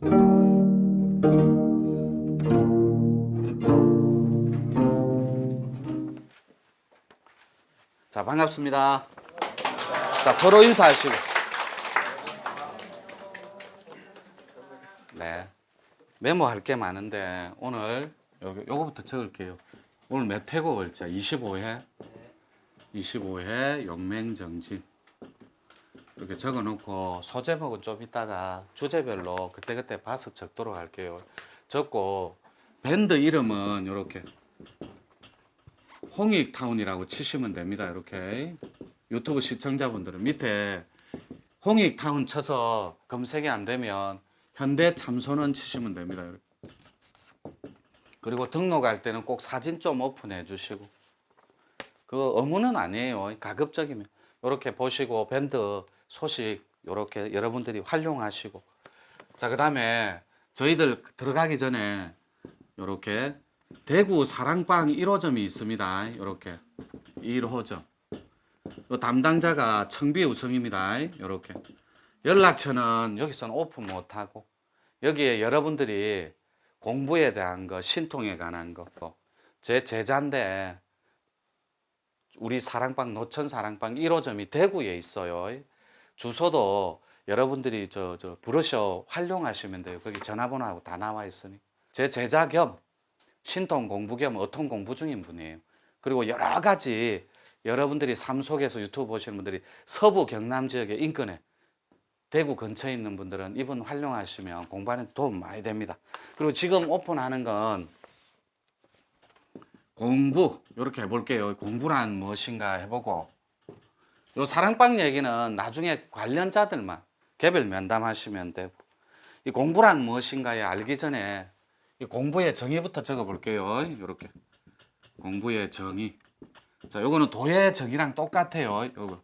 자, 반갑습니다. 자, 서로 인사하시고. 네. 메모할 게 많은데 오늘 요거부터 적을게요. 오늘 메테고 월자 25회 용맹정진 이렇게 적어놓고 소제목은 좀 이따가 주제별로 그때그때 봐서 적도록 할게요. 적고 밴드 이름은 이렇게 홍익타운이라고 치시면 됩니다. 이렇게 유튜브 시청자분들은 밑에 홍익타운 쳐서 검색이 안 되면 현대참선원 치시면 됩니다. 이렇게. 그리고 등록할 때는 꼭 사진 좀 오픈해 주시고, 그 의무는 아니에요. 가급적이면 이렇게 보시고 밴드 소식 이렇게 여러분들이 활용하시고. 자, 그 다음에 저희들 들어가기 전에 이렇게 대구 사랑방 1호점이 있습니다. 이렇게 1호점 담당자가 청비우성입니다. 이렇게 연락처는 여기서는 오픈 못하고, 여기에 여러분들이 공부에 대한 거, 신통에 관한 거, 제 제자인데 우리 사랑방 노천 사랑방 1호점이 대구에 있어요. 주소도 여러분들이 저 브로셔 활용하시면 돼요. 거기 전화번호하고 다 나와 있으니. 제 제자 겸 신통 공부 겸 어통 공부 중인 분이에요. 그리고 여러 가지 여러분들이 삶 속에서 유튜브 보시는 분들이 서부 경남 지역의 인근에 대구 근처에 있는 분들은 이분 활용하시면 공부하는 데 도움 많이 됩니다. 그리고 지금 오픈하는 건 공부 이렇게 해볼게요. 공부란 무엇인가 해보고, 요 사랑방 얘기는 나중에 관련자들만 개별 면담하시면 되고, 이 공부란 무엇인가에 알기 전에 이 공부의 정의부터 적어볼게요. 이렇게 공부의 정의. 자, 요거는 도의 정의랑 똑같아요. 요거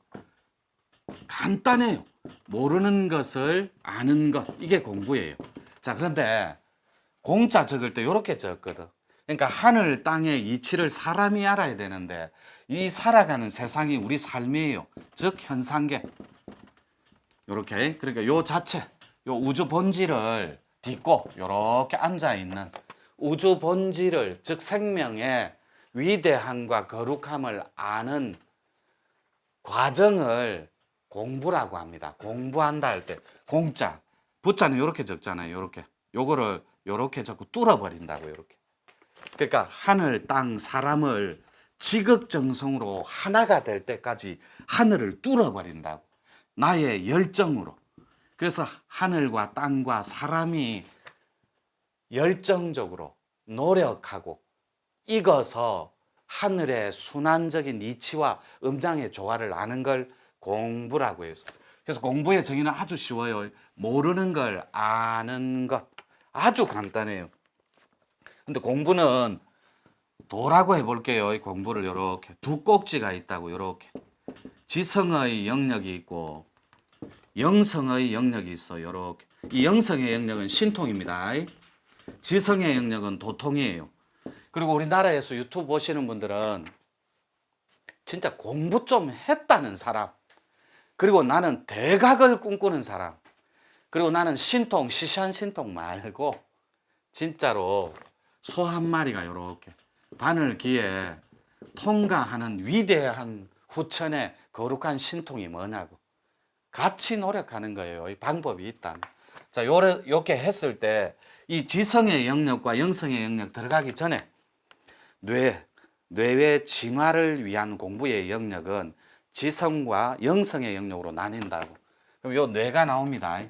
간단해요. 모르는 것을 아는 것, 이게 공부예요. 자, 그런데 공자 적을 때 이렇게 적거든. 그러니까 하늘 땅의 이치를 사람이 알아야 되는데, 이 살아가는 세상이 우리 삶이에요. 즉 현상계. 이렇게, 그러니까 요 자체, 요 우주 본질을 딛고 이렇게 앉아 있는 우주 본질을, 즉 생명의 위대함과 거룩함을 아는 과정을 공부라고 합니다. 공부한다 할 때 공자, 부자는 이렇게 적잖아요. 이렇게. 요거를 이렇게 적고 뚫어버린다고. 이렇게. 그러니까 하늘, 땅, 사람을 지극정성으로 하나가 될 때까지 하늘을 뚫어버린다고. 나의 열정으로. 그래서 하늘과 땅과 사람이 열정적으로 노력하고 익어서 하늘의 순환적인 이치와 음장의 조화를 아는 걸 공부라고 해서. 그래서 공부의 정의는 아주 쉬워요. 모르는 걸 아는 것. 아주 간단해요. 근데 공부는 도라고 해볼게요. 공부를 이렇게 두 꼭지가 있다고. 이렇게 지성의 영역이 있고 영성의 영역이 있어요. 이렇게. 이 영성의 영역은 신통입니다. 지성의 영역은 도통이에요. 그리고 우리나라에서 유튜브 보시는 분들은 진짜 공부 좀 했다는 사람, 그리고 나는 대각을 꿈꾸는 사람, 그리고 나는 신통, 시시한 신통 말고 진짜로 소 한 마리가 이렇게 바늘기에 통과하는 위대한 후천의 거룩한 신통이 뭐냐고 같이 노력하는 거예요. 이 방법이 있다. 자, 이렇게 했을 때 이 지성의 영역과 영성의 영역 들어가기 전에 뇌의 진화를 위한 공부의 영역은 지성과 영성의 영역으로 나뉜다고. 그럼 요 뇌가 나옵니다.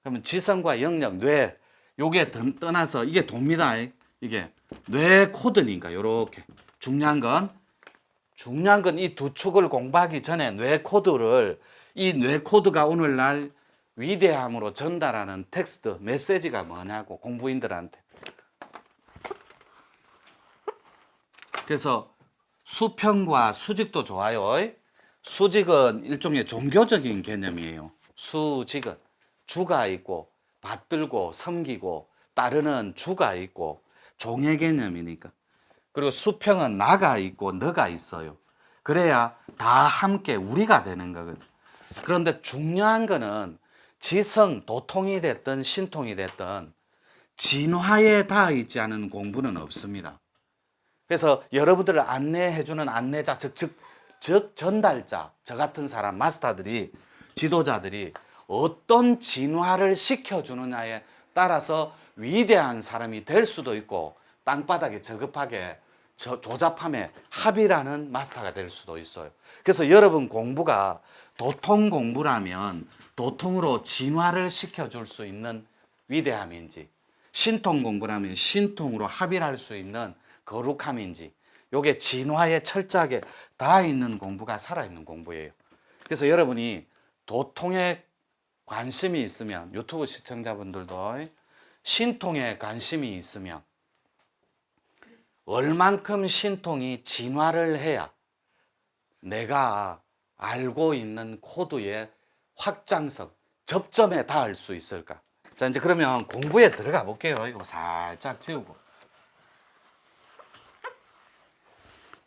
그러면 지성과 영역, 뇌, 요게 떠나서 이게 돕니다. 이게 뇌 코드니까 요렇게. 중요한 건 이 두 축을 공부하기 전에 뇌 코드를, 이 뇌 코드가 오늘날 위대함으로 전달하는 텍스트, 메시지가 뭐냐고, 공부인들한테. 그래서 수평과 수직도 좋아요. 수직은 일종의 종교적인 개념이에요. 수직은 주가 있고 받들고 섬기고 따르는 주가 있고 종의 개념이니까. 그리고 수평은 나가 있고 너가 있어요. 그래야 다 함께 우리가 되는 거거든. 그런데 중요한 거는 지성, 도통이 됐든 신통이 됐든 진화에 닿아 있지 않은 공부는 없습니다. 그래서 여러분들을 안내해주는 안내자, 즉 전달자, 저 같은 사람, 마스터들이, 지도자들이 어떤 진화를 시켜주느냐에 따라서 위대한 사람이 될 수도 있고 땅바닥에 저급하게 조잡함에 합의라는 마스터가 될 수도 있어요. 그래서 여러분 공부가 도통 공부라면 도통으로 진화를 시켜줄 수 있는 위대함인지, 신통 공부라면 신통으로 합의를 할 수 있는 거룩함인지, 요게 진화에 철저하게 닿아 있는 공부가 살아있는 공부예요. 그래서 여러분이 도통에 관심이 있으면, 유튜브 시청자분들도 신통에 관심이 있으면 얼만큼 신통이 진화를 해야 내가 알고 있는 코드의 확장성, 접점에 닿을 수 있을까? 자, 이제 그러면 공부에 들어가 볼게요. 이거 살짝 지우고.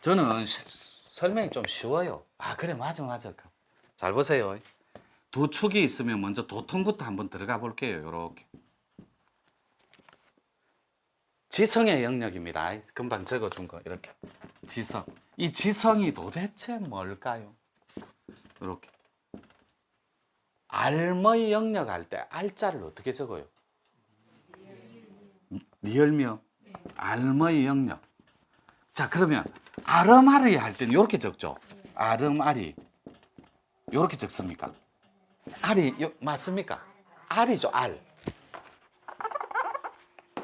저는 설명이 좀 쉬워요. 아, 그래, 맞아. 잘 보세요. 두 축이 있으면 먼저 도통부터 한번 들어가 볼게요. 이렇게. 지성의 영역입니다. 금방 적어준 거 이렇게. 지성. 이 지성이 도대체 뭘까요? 이렇게. 알의 영역 할 때 알자를 어떻게 적어요? 리얼미요? 알의 영역. 자, 그러면 아름아리 할 때는 이렇게 적죠. 아름아리. 이렇게 적습니까? 알이 맞습니까? 알이죠, 알.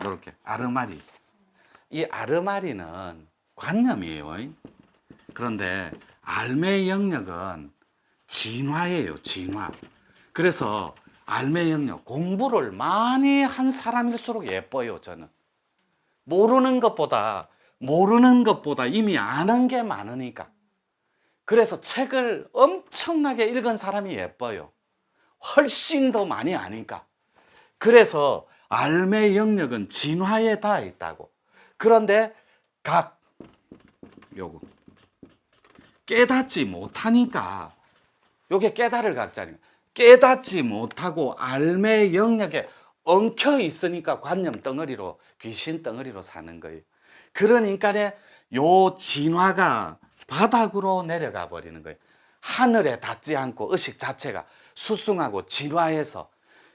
이렇게 아르마리. 이 아르마리는 관념이에요. 그런데 알매의 영역은 진화예요, 진화. 그래서 알매의 영역, 공부를 많이 한 사람일수록 예뻐요, 저는. 모르는 것보다 이미 아는 게 많으니까. 그래서 책을 엄청나게 읽은 사람이 예뻐요. 훨씬 더 많이 아니까. 그래서 알매 영역은 진화에 닿아 있다고. 그런데 요거 깨닫지 못하니까, 요게 깨달을 각자니까 깨닫지 못하고 알매 영역에 엉켜 있으니까 관념 덩어리로, 귀신 덩어리로 사는 거예요. 그러니까 요 진화가 바닥으로 내려가 버리는 거예요. 하늘에 닿지 않고 의식 자체가 수승하고 진화해서,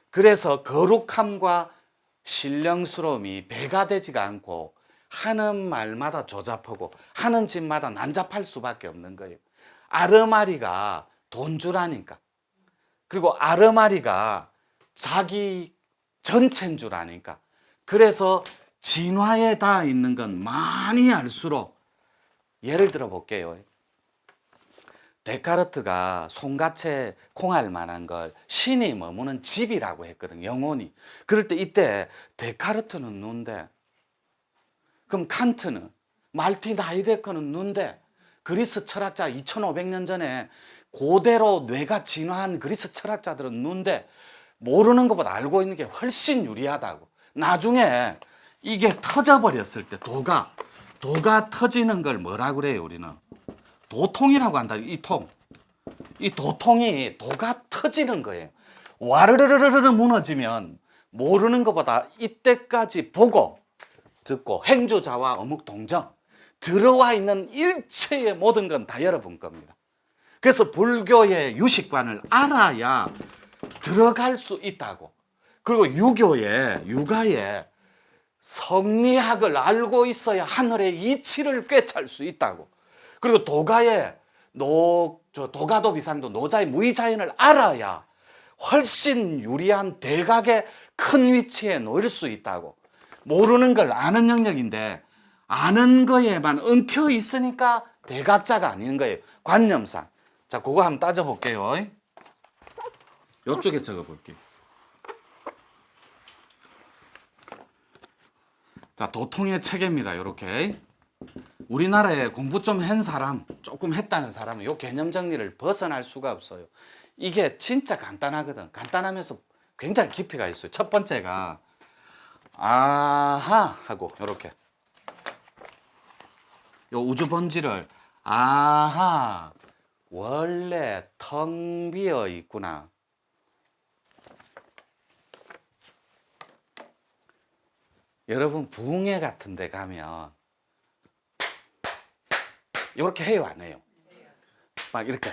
그래서 거룩함과 신령스러움이 배가 되지가 않고 하는 말마다 조잡하고 하는 짓마다 난잡할 수밖에 없는 거예요. 아르마리가 돈 주라니까. 그리고 아르마리가 자기 전체인 줄 아니까. 그래서 진화에 닿아 있는 건 많이 알수록, 예를 들어 볼게요. 데카르트가 송가채 콩알 만한 걸 신이 머무는 집이라고 했거든, 영혼이. 그럴 때 이때 데카르트는 누인데, 그럼 칸트는, 말틴 하이데커는 누인데, 그리스 철학자 2500년 전에 그대로 뇌가 진화한 그리스 철학자들은 누인데, 모르는 것보다 알고 있는 게 훨씬 유리하다고. 나중에 이게 터져버렸을 때, 도가 터지는 걸 뭐라 그래요, 우리는? 도통이라고 한다. 이 도통이 도가 터지는 거예요. 와르르르르 무너지면 모르는 것보다 이때까지 보고 듣고 행주자와 어묵 동정 들어와 있는 일체의 모든 건 다 여러분 겁니다. 그래서 불교의 유식관을 알아야 들어갈 수 있다고. 그리고 육아의 성리학을 알고 있어야 하늘의 이치를 꿰찰 수 있다고. 그리고 도가의 도가도 비상도 노자의 무의자연을 알아야 훨씬 유리한 대각의 큰 위치에 놓일 수 있다고. 모르는 걸 아는 영역인데 아는 거에만 엉켜 있으니까 대각자가 아닌 거예요, 관념상. 자, 그거 한번 따져볼게요. 이쪽에 적어볼게요. 자, 도통의 체계입니다. 이렇게 우리나라에 공부 좀 한 사람, 조금 했다는 사람은 이 개념 정리를 벗어날 수가 없어요. 이게 진짜 간단하거든. 간단하면서 굉장히 깊이가 있어요. 첫 번째가 아하 하고 이렇게 요 우주 본질을 아하, 원래 텅 비어 있구나. 여러분 부흥회 같은 데 가면 이렇게 해요, 안 해요? 막 이렇게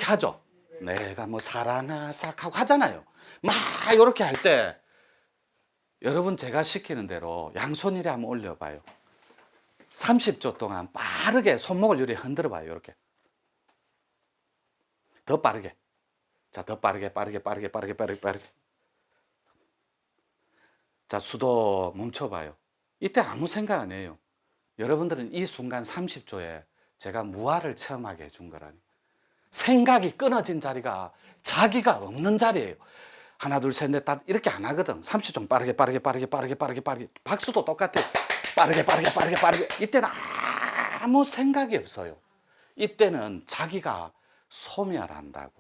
하죠. 내가 뭐 사랑하사 하고 하잖아요. 막 이렇게 할 때 여러분 제가 시키는 대로 양손 이래 한번 올려봐요. 30초 동안 빠르게 손목을 이렇게 흔들어 봐요. 이렇게 더 빠르게. 자, 더 빠르게. 자, 수도 멈춰봐요. 이때 아무 생각 안 해요. 여러분들은 이 순간 30초에 제가 무아를 체험하게 해준 거라니. 생각이 끊어진 자리가 자기가 없는 자리예요. 하나, 둘, 셋, 넷, 다 이렇게 안 하거든. 30초 빠르게. 박수도 똑같아요. 빠르게. 이때는 아무 생각이 없어요. 이때는 자기가 소멸한다고.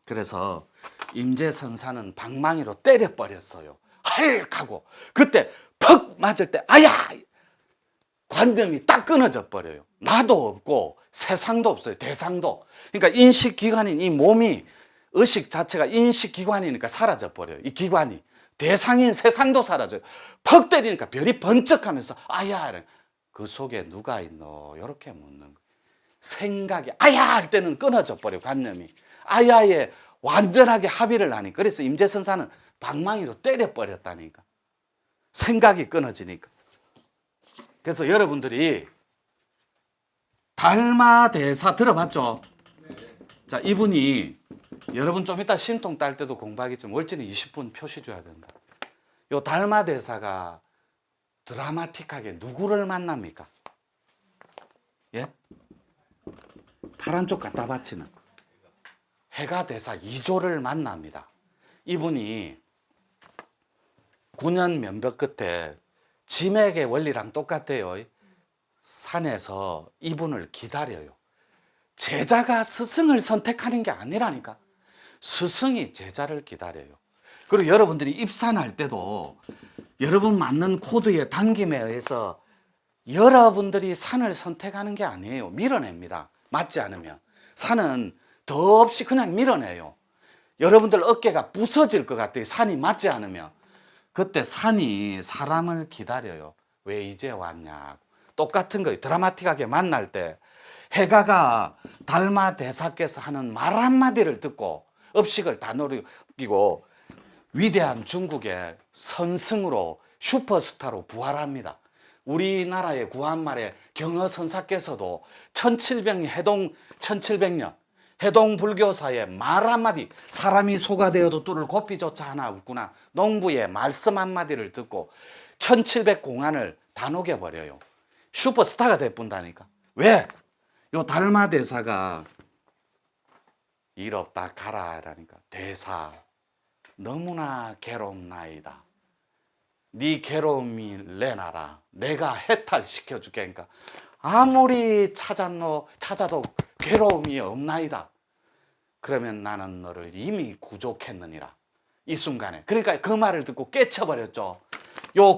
그래서 임재선사는 방망이로 때려버렸어요. 헐하고. 그때 퍽 맞을 때 아야! 관념이 딱 끊어져 버려요. 나도 없고 세상도 없어요. 대상도. 그러니까 인식기관인 이 몸이, 의식 자체가 인식기관이니까 사라져 버려요. 이 기관이. 대상인 세상도 사라져요. 퍽 때리니까 별이 번쩍하면서 아야! 그 속에 누가 있노? 이렇게 묻는 거예요. 생각이 아야! 할 때는 끊어져 버려요. 관념이. 아야에 완전하게 합의를 하니까. 그래서 임재선사는 방망이로 때려버렸다니까. 생각이 끊어지니까. 그래서 여러분들이 달마대사 들어봤죠? 자, 이분이 여러분 좀 이따 신통 딸 때도 공부하겠지만 월지는 20분 표시 줘야 된다. 요 달마대사가 드라마틱하게 누구를 만납니까? 예? 파란 쪽 갖다 바치는 해가대사 2조를 만납니다. 이분이 9년 면벽 끝에 짐에게 원리랑 똑같아요. 산에서 이분을 기다려요. 제자가 스승을 선택하는 게 아니라니까. 스승이 제자를 기다려요. 그리고 여러분들이 입산할 때도 여러분 맞는 코드의 당김에 의해서 여러분들이 산을 선택하는 게 아니에요. 밀어냅니다. 맞지 않으면. 산은 더없이 그냥 밀어내요. 여러분들 어깨가 부서질 것 같아요. 산이 맞지 않으면. 그때 산이 사람을 기다려요. 왜 이제 왔냐. 똑같은 거예요. 드라마틱하게 만날 때 해가가 달마대사께서 하는 말 한마디를 듣고 업식을 다 노리고 위대한 중국의 선승으로 슈퍼스타로 부활합니다. 우리나라의 구한말에 경허선사께서도 1700년 해동 불교사의 말 한마디, 사람이 소가 되어도 뚫을 고삐조차 하나 없구나. 농부의 말씀 한마디를 듣고 1700공안을 다 녹여버려요. 슈퍼스타가 돼본다니까. 왜? 요 달마대사가 일 없다 가라라니까. 대사 너무나 괴롭나이다. 네 괴로움이 내놔라. 내가 해탈시켜 줄게니까. 아무리 찾아도 괴로움이 없나이다. 그러면 나는 너를 이미 구족했느니라. 이 순간에. 그러니까 그 말을 듣고 깨쳐버렸죠.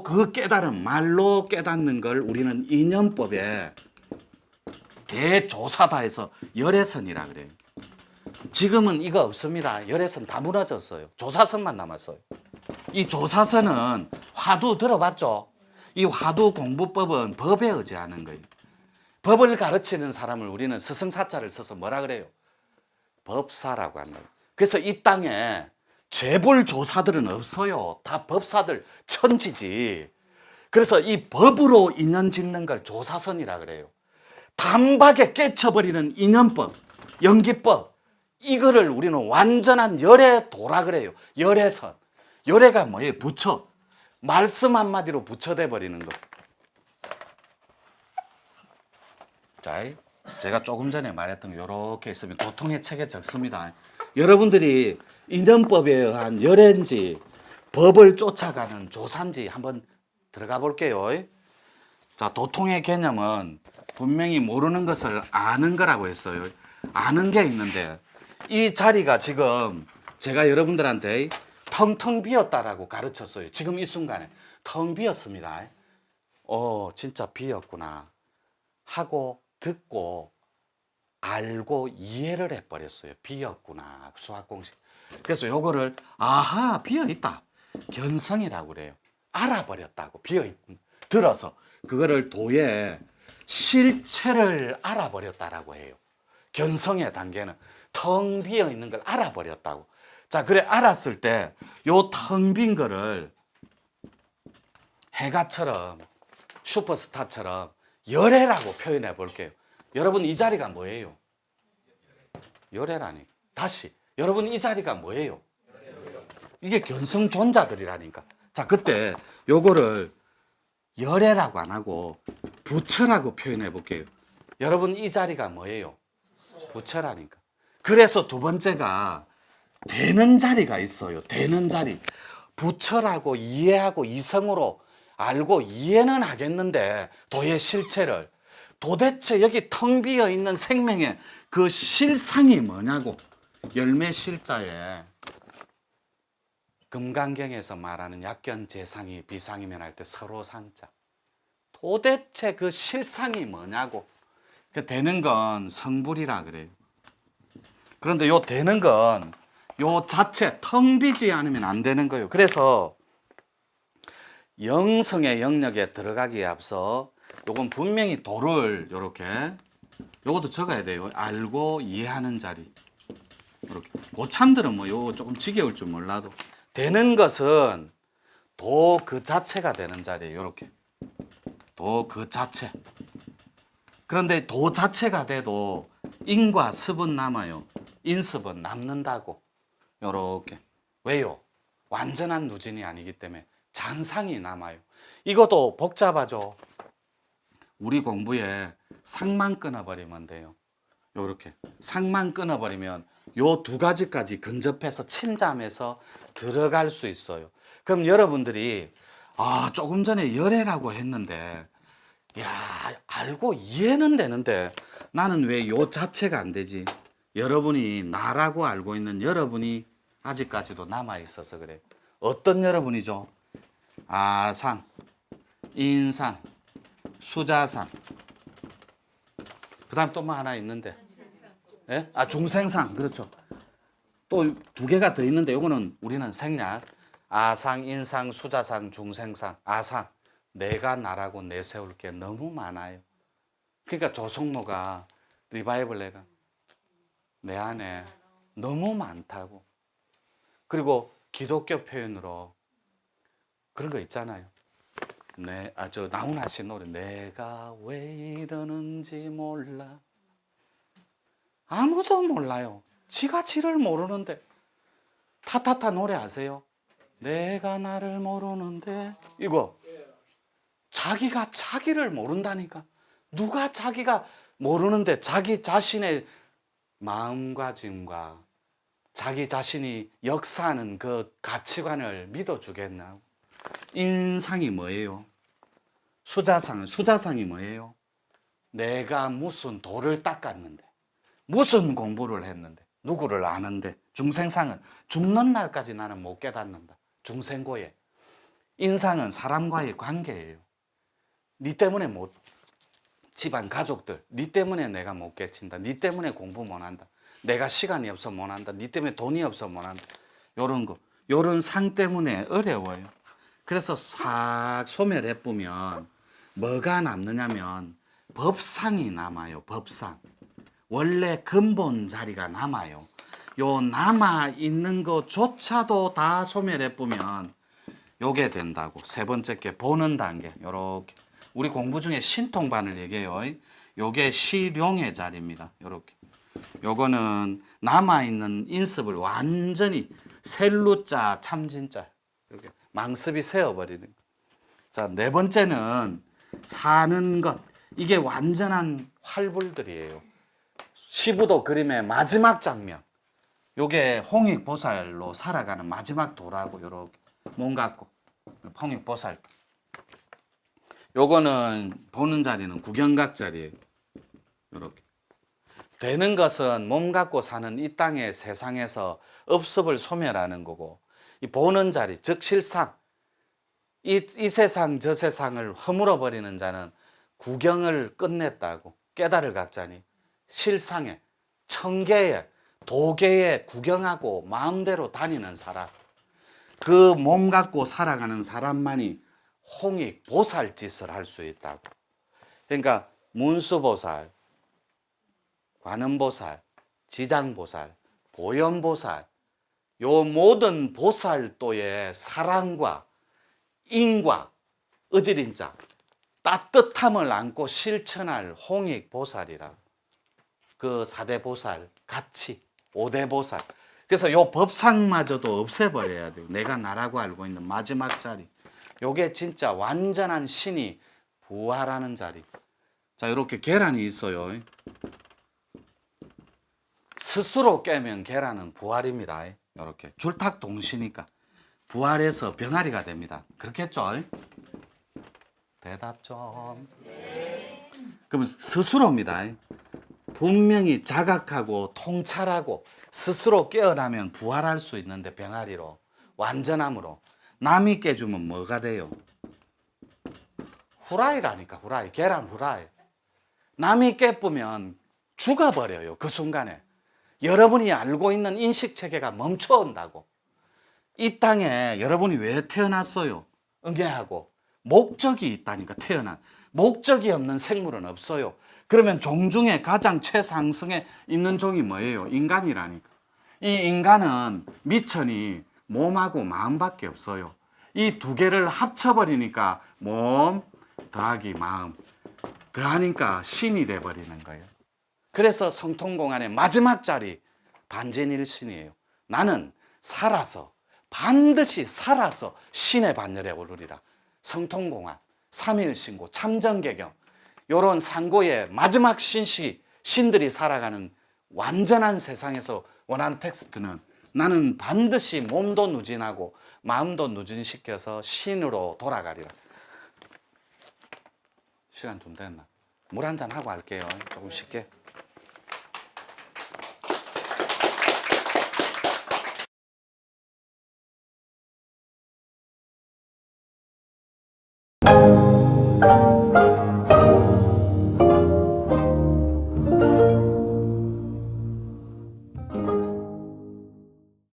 그 깨달음, 말로 깨닫는 걸 우리는 인연법에 대조사다해서 열애선이라 그래요. 지금은 이거 없습니다. 열애선 다 무너졌어요. 조사선만 남았어요. 이 조사선은 화두 들어봤죠? 이 화두 공부법은 법에 의지하는 거예요. 법을 가르치는 사람을 우리는 스승사자를 써서 뭐라 그래요? 법사라고 한다. 그래서 이 땅에 죄볼 조사들은 없어요. 다 법사들 천지지. 그래서 이 법으로 인연 짓는 걸 조사선이라 그래요. 단박에 깨쳐버리는 인연법, 연기법, 이거를 우리는 완전한 열애도라 그래요. 열애선. 열애가 뭐예요? 부처. 말씀 한마디로 부처돼 버리는 거. 자, 제가 조금 전에 말했던 이렇게 있으면 도통의 책에 적습니다. 여러분들이 인연법에 의한 열애인지 법을 쫓아가는 조사인지 한번 들어가 볼게요. 자, 도통의 개념은 분명히 모르는 것을 아는 거라고 했어요. 아는 게 있는데 이 자리가 지금 제가 여러분들한테 텅텅 비었다라고 가르쳤어요. 지금 이 순간에 텅 비었습니다. 진짜 비었구나 하고 듣고 알고 이해를 해버렸어요. 비었구나. 수학 공식. 그래서 요거를 아하 비어있다. 견성이라고 그래요. 알아버렸다고. 들어서 그거를 도의 실체를 알아버렸다라고 해요. 견성의 단계는 텅 비어 있는 걸 알아버렸다고. 자, 그래 알았을 때 요 텅 빈 거를 해가처럼 슈퍼스타처럼 열애라고 표현해 볼게요. 여러분 이 자리가 뭐예요? 열애라니. 다시 여러분 이 자리가 뭐예요? 이게 견성존자들이라니까. 자, 그때 요거를 열애라고 안 하고 부처라고 표현해 볼게요. 여러분 이 자리가 뭐예요? 부처라니까. 그래서 두 번째가 되는 자리가 있어요. 되는 자리. 부처라고 이해하고 이성으로 알고 이해는 하겠는데 도의 실체를 도대체 여기 텅 비어 있는 생명의 그 실상이 뭐냐고. 열매 실자에 금강경에서 말하는 약견 재상이 비상이면 할 때 서로 상자. 도대체 그 실상이 뭐냐고. 그 되는 건 성불이라 그래요. 그런데 요 되는 건 요 자체 텅 비지 않으면 안 되는 거예요. 그래서 영성의 영역에 들어가기에 앞서 요건 분명히 도를 요렇게 요것도 적어야 돼요. 알고 이해하는 자리. 이렇게 고참들은 뭐 요 조금 지겨울 줄 몰라도 되는 것은 도 그 자체가 되는 자리예요. 요렇게 도 그 자체. 그런데 도 자체가 돼도 인과 습은 남아요. 인습은 남는다고. 요렇게. 왜요? 완전한 누진이 아니기 때문에 잔상이 남아요. 이것도 복잡하죠. 우리 공부에 상만 끊어버리면 돼요. 요렇게 상만 끊어버리면 요 두 가지까지 근접해서 침잠해서 들어갈 수 있어요. 그럼 여러분들이 조금 전에 열애라고 했는데 야, 알고 이해는 되는데 나는 왜 요 자체가 안 되지? 여러분이 나라고 알고 있는 여러분이 아직까지도 남아 있어서 그래요. 어떤 여러분이죠? 아상, 인상, 수자상. 그다음 또 뭐 하나 있는데. 예? 중생상. 그렇죠. 또 두 개가 더 있는데 요거는 우리는 생략. 아상, 인상, 수자상, 중생상. 아상. 내가 나라고 내세울 게 너무 많아요. 그러니까 조성모가 리바이벌레가 내 안에 너무 많다고. 그리고 기독교 표현으로 그런 거 있잖아요. 나훈아 씨 노래 내가 왜 이러는지 몰라. 아무도 몰라요. 지가 지를 모르는데. 타타타 노래 아세요? 내가 나를 모르는데. 이거 자기가 자기를 모른다니까. 누가 자기가 모르는데 자기 자신의 마음과 짐과 자기 자신이 역사하는 그 가치관을 믿어주겠나. 인상이 뭐예요? 수자상이 뭐예요? 내가 무슨 도를 닦았는데 무슨 공부를 했는데 누구를 아는데. 중생상은 죽는 날까지 나는 못 깨닫는다. 중생고에. 인상은 사람과의 관계예요. 니 때문에 집안 가족들 니 때문에 내가 못 깨친다. 니 때문에 공부 못한다. 내가 시간이 없어 못한다. 니 때문에 돈이 없어 못한다. 요런 거. 요런 상 때문에 어려워요. 그래서 싹 소멸해 보면 뭐가 남느냐면 법상이 남아요. 법상. 원래 근본 자리가 남아요. 요 남아 있는 것조차도 다 소멸해 보면 요게 된다고. 세 번째 게 보는 단계. 요렇게. 우리 공부 중에 신통반을 얘기해요. 요게 시룡의 자리입니다. 요렇게. 요거는 남아 있는 인습을 완전히 셀루자 참진자 이렇게 망습이 세어버리는 거. 자, 네 번째는 사는 것. 이게 완전한 활불들이에요. 시부도 그림의 마지막 장면. 요게 홍익보살로 살아가는 마지막 도라고. 요렇게 몸 갖고 홍익보살. 요거는 보는 자리는 구경각 자리예요. 요렇게. 되는 것은 몸 갖고 사는 이 땅의 세상에서 업습을 소멸하는 거고, 이 보는 자리, 즉 실상, 이 세상 저 세상을 허물어 버리는 자는 구경을 끝냈다고. 깨달을 각자니 실상에 천계에 도계에 구경하고 마음대로 다니는 사람. 그 몸 갖고 살아가는 사람만이 홍익 보살짓을 할 수 있다고. 그러니까 문수보살, 관음보살, 지장보살, 보현보살, 요 모든 보살도의 사랑과 인과 어지린자 따뜻함을 안고 실천할 홍익보살이라. 그 4대 보살 같이 5대 보살. 그래서 요 법상마저도 없애버려야 돼요. 내가 나라고 알고 있는 마지막 자리. 요게 진짜 완전한 신이 부활하는 자리. 자, 이렇게 계란이 있어요. 스스로 깨면 계란은 부활입니다. 이렇게 줄탁 동시니까 부활해서 병아리가 됩니다. 그렇겠죠? 대답 좀. 그러면 스스로입니다. 분명히 자각하고 통찰하고 스스로 깨어나면 부활할 수 있는데 병아리로 완전함으로. 남이 깨주면 뭐가 돼요? 후라이라니까. 후라이. 계란 후라이. 남이 깨쁘면 죽어버려요. 그 순간에. 여러분이 알고 있는 인식체계가 멈춰온다고. 이 땅에 여러분이 왜 태어났어요? 응애하고 목적이 있다니까. 태어난 목적이 없는 생물은 없어요. 그러면 종 중에 가장 최상승에 있는 종이 뭐예요? 인간이라니까. 이 인간은 미천이 몸하고 마음밖에 없어요. 이 두 개를 합쳐버리니까 몸 더하기 마음 더하니까 신이 돼버리는 거예요. 그래서 성통공안의 마지막 자리 반진일신이에요. 나는 살아서 반드시 살아서 신의 반열에 오르리라. 성통공안, 삼일신고, 참정개경 요런 상고의 마지막 신들이 살아가는 완전한 세상에서 원하는 텍스트는 나는 반드시 몸도 누진하고 마음도 누진시켜서 신으로 돌아가리라. 시간 좀 됐나? 물 한잔 하고 할게요. 조금 쉽게.